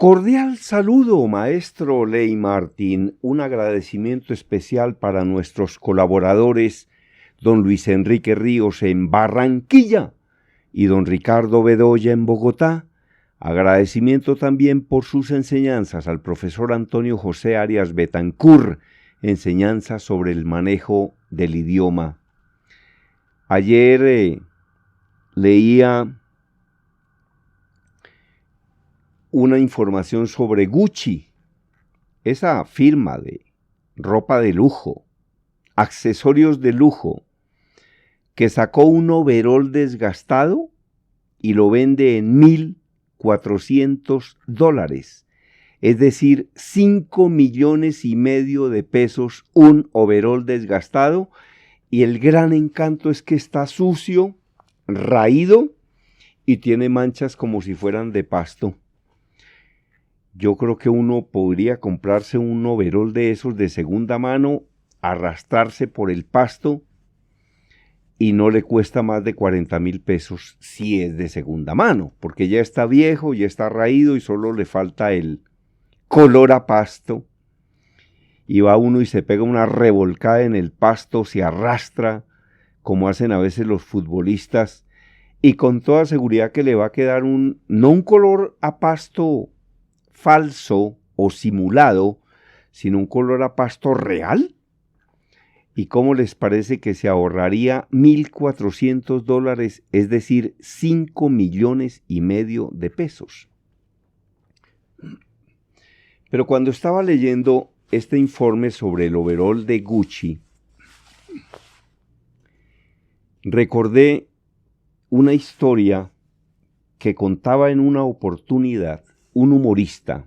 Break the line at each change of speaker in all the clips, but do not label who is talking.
Cordial saludo, maestro Ley Martín. Un agradecimiento especial para nuestros colaboradores, don Luis Enrique Ríos en Barranquilla y don Ricardo Bedoya en Bogotá. Agradecimiento también por sus enseñanzas al profesor Antonio José Arias Betancur, enseñanzas sobre el manejo del idioma. Ayer leía una información sobre Gucci, esa firma de ropa de lujo, accesorios de lujo, que sacó un overol desgastado y lo vende en $1,400, es decir, 5,5 millones de pesos un overol desgastado, y el gran encanto es que está sucio, raído y tiene manchas como si fueran de pasto. Yo creo que uno podría comprarse un overol de esos de segunda mano, arrastrarse por el pasto y no le cuesta más de 40,000 pesos si es de segunda mano, porque ya está viejo, ya está raído y solo le falta el color a pasto. Y va uno y se pega una revolcada en el pasto, se arrastra, como hacen a veces los futbolistas, y con toda seguridad que le va a quedar no un color a pasto falso o simulado, sino un color a pasto real. ¿Y cómo les parece que se ahorraría $1,400, es decir, 5,5 millones de pesos? Pero cuando estaba leyendo este informe sobre el overol de Gucci, recordé una historia que contaba en una oportunidad un humorista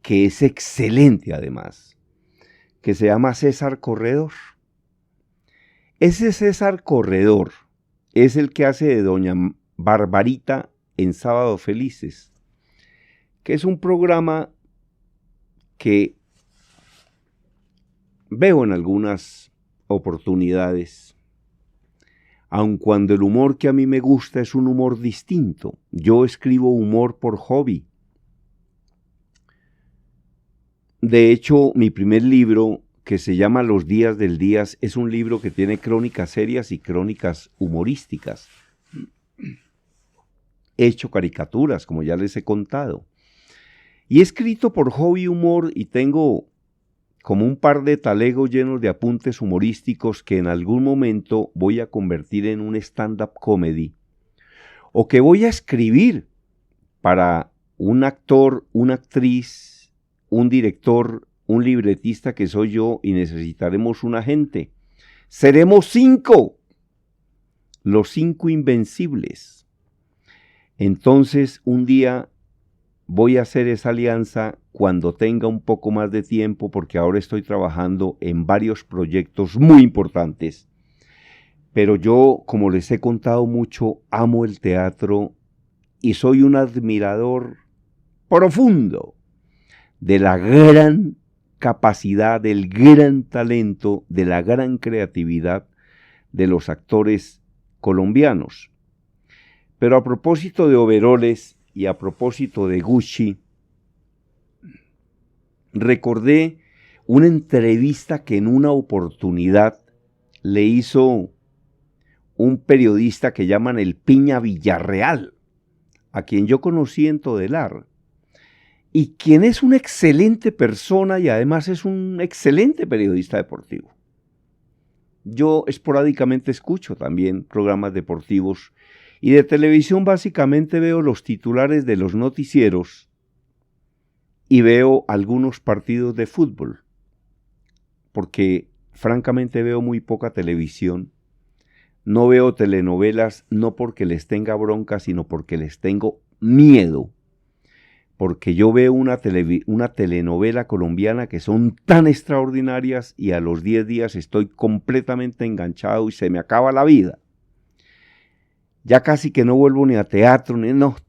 que es excelente además, que se llama César Corredor. Ese César Corredor es el que hace de doña Barbarita en Sábado Felices, que es un programa que veo en algunas oportunidades, aun cuando el humor que a mí me gusta es un humor distinto. Yo escribo humor por hobby. De hecho, mi primer libro, que se llama Los Días del Días, es un libro que tiene crónicas serias y crónicas humorísticas. He hecho caricaturas, como ya les he contado. Y he escrito por hobby humor y tengo como un par de talegos llenos de apuntes humorísticos que en algún momento voy a convertir en un stand-up comedy, o que voy a escribir para un actor, una actriz, un director, un libretista que soy yo, y necesitaremos un agente. Seremos 5, los 5 invencibles. Entonces un día voy a hacer esa alianza cuando tenga un poco más de tiempo, porque ahora estoy trabajando en varios proyectos muy importantes. Pero yo, como les he contado mucho, amo el teatro y soy un admirador profundo de la gran capacidad, del gran talento, de la gran creatividad de los actores colombianos. Pero a propósito de overoles y a propósito de Gucci, recordé una entrevista que en una oportunidad le hizo un periodista que llaman el Piña Villarreal, a quien yo conocí en Todelar, y quien es una excelente persona y además es un excelente periodista deportivo. Yo esporádicamente escucho también programas deportivos y de televisión básicamente veo los titulares de los noticieros y veo algunos partidos de fútbol, porque francamente veo muy poca televisión. No veo telenovelas, no porque les tenga bronca, sino porque les tengo miedo. Porque yo veo una telenovela colombiana que son tan extraordinarias y a los 10 días estoy completamente enganchado y se me acaba la vida. Ya casi que no vuelvo ni a teatro,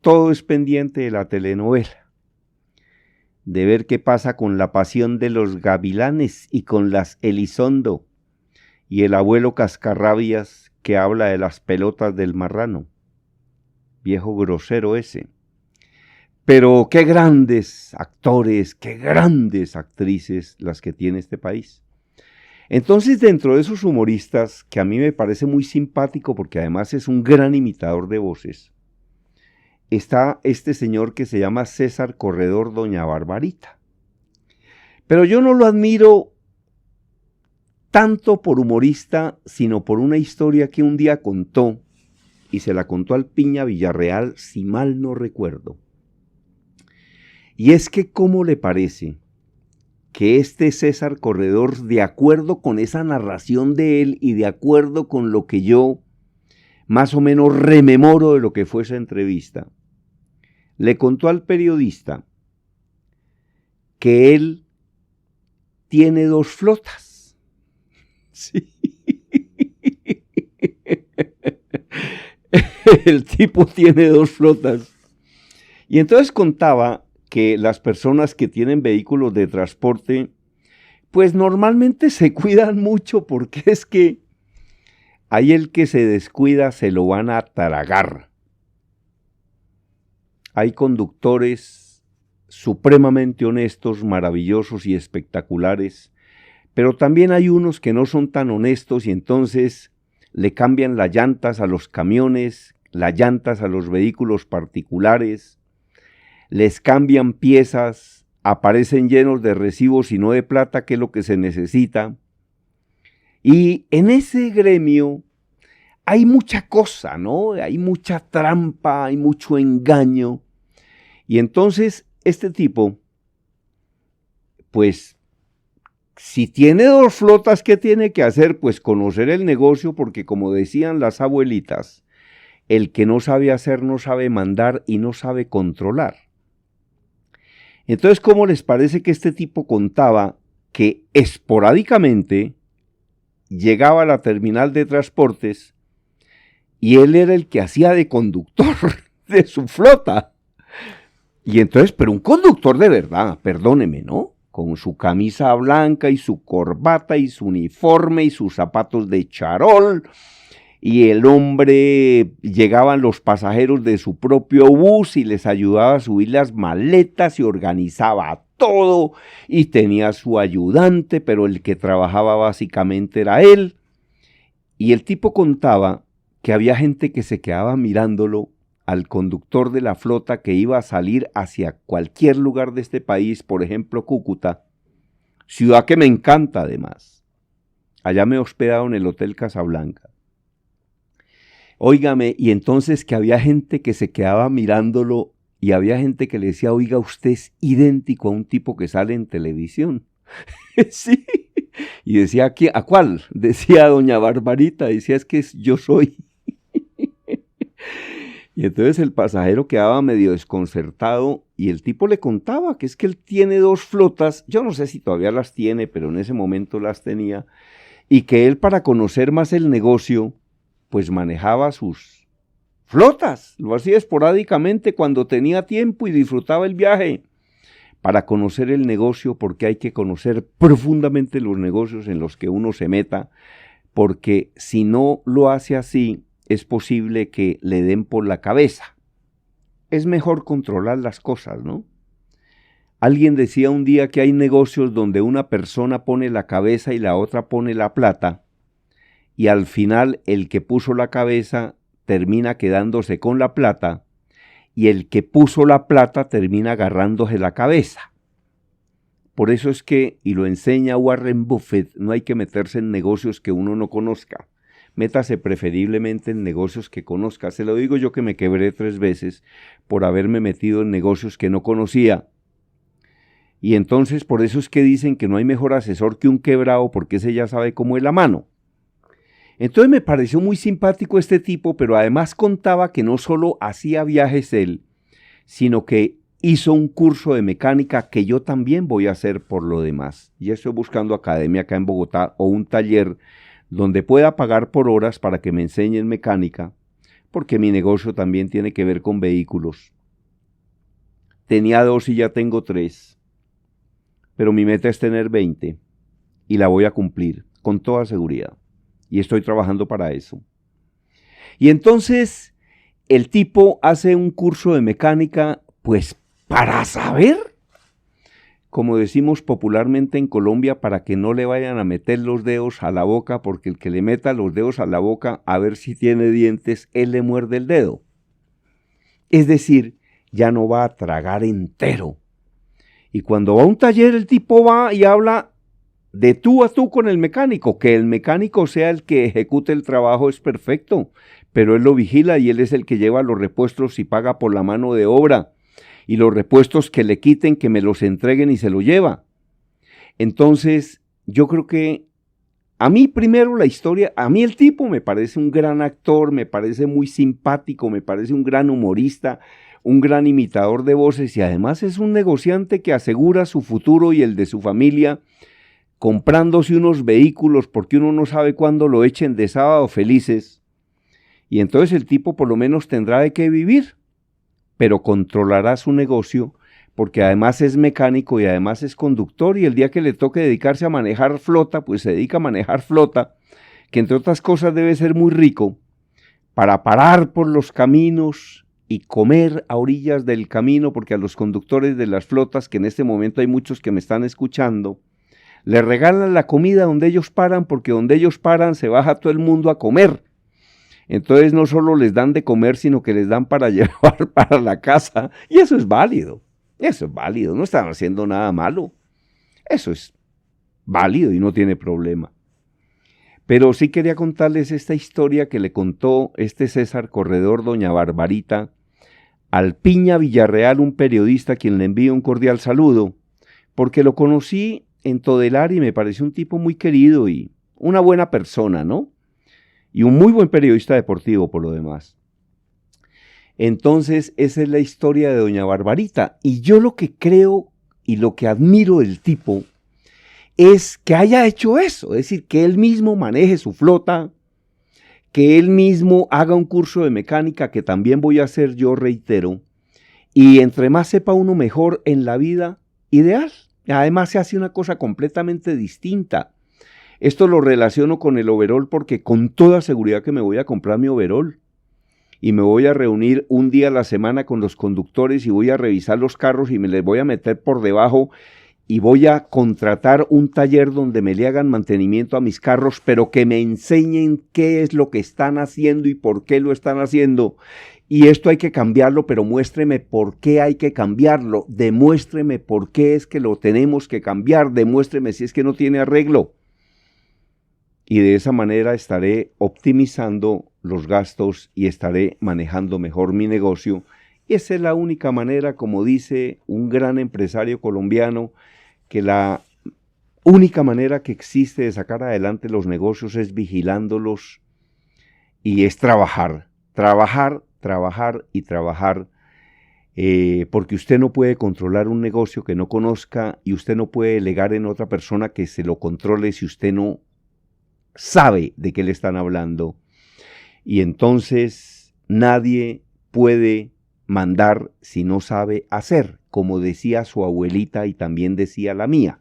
todo es pendiente de la telenovela. De ver qué pasa con La Pasión de los Gavilanes y con las Elizondo y el abuelo Cascarrabias que habla de las pelotas del marrano. Viejo grosero ese. Pero qué grandes actores, qué grandes actrices las que tiene este país. Entonces, dentro de esos humoristas, que a mí me parece muy simpático porque además es un gran imitador de voces, está este señor que se llama César Corredor Doña Barbarita. Pero yo no lo admiro tanto por humorista, sino por una historia que un día contó, y se la contó al Piña Villarreal, si mal no recuerdo. Y es que, ¿cómo le parece que este César Corredor, de acuerdo con esa narración de él y de acuerdo con lo que yo más o menos rememoro de lo que fue esa entrevista, le contó al periodista que él tiene 2 flotas? Sí. El tipo tiene 2 flotas. Y entonces contaba que las personas que tienen vehículos de transporte, pues normalmente se cuidan mucho, porque es que ahí el que se descuida se lo van a tragar. Hay conductores supremamente honestos, maravillosos y espectaculares, pero también hay unos que no son tan honestos y entonces le cambian las llantas a los camiones, las llantas a los vehículos particulares, les cambian piezas, aparecen llenos de recibos y no de plata, que es lo que se necesita. Y en ese gremio hay mucha cosa, ¿no? Hay mucha trampa, hay mucho engaño. Y entonces este tipo, pues, si tiene 2 flotas, ¿qué tiene que hacer? Pues conocer el negocio, porque como decían las abuelitas, el que no sabe hacer no sabe mandar y no sabe controlar. Entonces, ¿cómo les parece que este tipo contaba que esporádicamente llegaba a la terminal de transportes y él era el que hacía de conductor de su flota? Y entonces, pero un conductor de verdad, perdóneme, ¿no? Con su camisa blanca y su corbata y su uniforme y sus zapatos de charol, y el hombre, llegaban los pasajeros de su propio bus y les ayudaba a subir las maletas y organizaba todo, y tenía su ayudante, pero el que trabajaba básicamente era él. Y el tipo contaba que había gente que se quedaba mirándolo al conductor de la flota que iba a salir hacia cualquier lugar de este país, por ejemplo Cúcuta, ciudad que me encanta además. Allá me he hospedado en el Hotel Casablanca. Óigame, y entonces que había gente que se quedaba mirándolo y había gente que le decía, oiga, usted es idéntico a un tipo que sale en televisión. Sí. Y decía, ¿a cuál? Decía doña Barbarita, decía, es que yo soy. Y entonces el pasajero quedaba medio desconcertado y el tipo le contaba que es que él tiene 2 flotas, yo no sé si todavía las tiene, pero en ese momento las tenía, y que él, para conocer más el negocio, pues manejaba sus flotas, lo hacía esporádicamente cuando tenía tiempo y disfrutaba el viaje, para conocer el negocio, porque hay que conocer profundamente los negocios en los que uno se meta, porque si no lo hace así, es posible que le den por la cabeza. Es mejor controlar las cosas, ¿no? Alguien decía un día que hay negocios donde una persona pone la cabeza y la otra pone la plata, y al final el que puso la cabeza termina quedándose con la plata, y el que puso la plata termina agarrándose la cabeza. Por eso es que, y lo enseña Warren Buffett, no hay que meterse en negocios que uno no conozca. Métase preferiblemente en negocios que conozca. Se lo digo yo, que me quebré 3 veces por haberme metido en negocios que no conocía. Y entonces por eso es que dicen que no hay mejor asesor que un quebrado, porque ese ya sabe cómo es la mano. Entonces me pareció muy simpático este tipo, pero además contaba que no solo hacía viajes él, sino que hizo un curso de mecánica que yo también voy a hacer por lo demás. Ya estoy buscando academia acá en Bogotá o un taller donde pueda pagar por horas para que me enseñen mecánica, porque mi negocio también tiene que ver con vehículos. Tenía 2 y ya tengo 3, pero mi meta es tener 20 y la voy a cumplir con toda seguridad, y estoy trabajando para eso. Y entonces el tipo hace un curso de mecánica, pues para saber, como decimos popularmente en Colombia, para que no le vayan a meter los dedos a la boca, porque el que le meta los dedos a la boca a ver si tiene dientes, él le muerde el dedo. Es decir, ya no va a tragar entero. Y cuando va a un taller, el tipo va y habla de tú a tú con el mecánico. Que el mecánico sea el que ejecute el trabajo es perfecto, pero él lo vigila y él es el que lleva los repuestos y paga por la mano de obra. Y los repuestos que le quiten, que me los entreguen y se lo lleva. Entonces, yo creo que a mí primero la historia, a mí el tipo me parece un gran actor, me parece muy simpático, me parece un gran humorista, un gran imitador de voces y además es un negociante que asegura su futuro y el de su familia comprándose unos vehículos porque uno no sabe cuándo lo echen de sábado felices. Y entonces el tipo por lo menos tendrá de qué vivir, pero controlará su negocio porque además es mecánico y además es conductor y el día que le toque dedicarse a manejar flota, pues se dedica a manejar flota, que entre otras cosas debe ser muy rico, para parar por los caminos y comer a orillas del camino, porque a los conductores de las flotas, que en este momento hay muchos que me están escuchando, le regalan la comida donde ellos paran, porque donde ellos paran se baja todo el mundo a comer. Entonces no solo les dan de comer, sino que les dan para llevar para la casa. Y eso es válido, no están haciendo nada malo. Eso es válido y no tiene problema. Pero sí quería contarles esta historia que le contó este César Corredor, doña Barbarita, al Piña Villarreal, un periodista a quien le envío un cordial saludo, porque lo conocí en Todelar y me pareció un tipo muy querido y una buena persona, ¿no? Y un muy buen periodista deportivo por lo demás. Entonces, esa es la historia de doña Barbarita. Y yo lo que creo y lo que admiro del tipo es que haya hecho eso, es decir, que él mismo maneje su flota, que él mismo haga un curso de mecánica, que también voy a hacer yo, reitero, y entre más sepa uno mejor en la vida, ideal. Además se hace una cosa completamente distinta. Esto lo relaciono con el overol porque con toda seguridad que me voy a comprar mi overol y me voy a reunir un día a la semana con los conductores y voy a revisar los carros y me les voy a meter por debajo y voy a contratar un taller donde me le hagan mantenimiento a mis carros, pero que me enseñen qué es lo que están haciendo y por qué lo están haciendo. Y esto hay que cambiarlo, pero muéstreme por qué hay que cambiarlo, demuéstreme por qué es que lo tenemos que cambiar, demuéstreme si es que no tiene arreglo. Y de esa manera estaré optimizando los gastos y estaré manejando mejor mi negocio. Y esa es la única manera, como dice un gran empresario colombiano, que la única manera que existe de sacar adelante los negocios es vigilándolos y es trabajar, porque usted no puede controlar un negocio que no conozca y usted no puede delegar en otra persona que se lo controle si usted no sabe de qué le están hablando. Y entonces nadie puede mandar si no sabe hacer, como decía su abuelita y también decía la mía.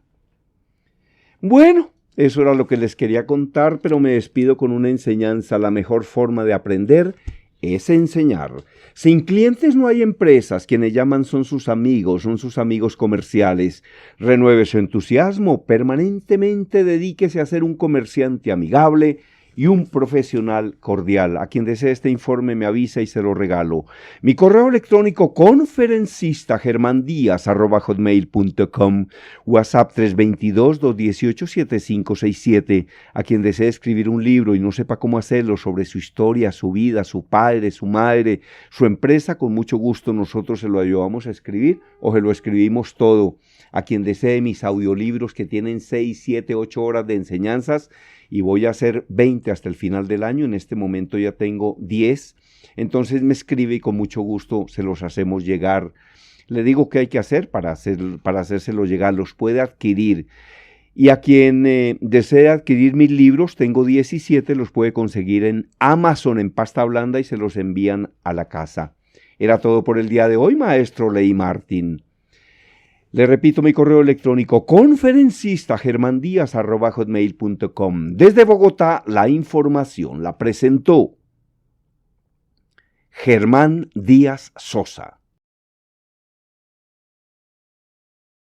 Bueno, eso era lo que les quería contar, pero me despido con una enseñanza. La mejor forma de aprender es enseñar. Sin clientes no hay empresas, quienes llaman son sus amigos comerciales. Renueve su entusiasmo, permanentemente dedíquese a ser un comerciante amigable y un profesional cordial. A quien desee este informe me avisa y se lo regalo. Mi correo electrónico conferencistas@hotmail.com, WhatsApp 322-218-7567. A quien desee escribir un libro y no sepa cómo hacerlo, sobre su historia, su vida, su padre, su madre, su empresa, con mucho gusto nosotros se lo ayudamos a escribir o se lo escribimos todo. A quien desee mis audiolibros que tienen 6, 7, 8 horas de enseñanzas, y voy a hacer 20 hasta el final del año. En este momento ya tengo 10. Entonces me escribe y con mucho gusto se los hacemos llegar. Le digo qué hay que hacer para hacérselo llegar. Los puede adquirir. Y a quien desee adquirir mis libros, tengo 17, los puede conseguir en Amazon en pasta blanda y se los envían a la casa. Era todo por el día de hoy, maestro Ley Martín. Le repito mi correo electrónico, conferencistas@hotmail.com. Desde Bogotá, la información la presentó Germán Díaz Sosa.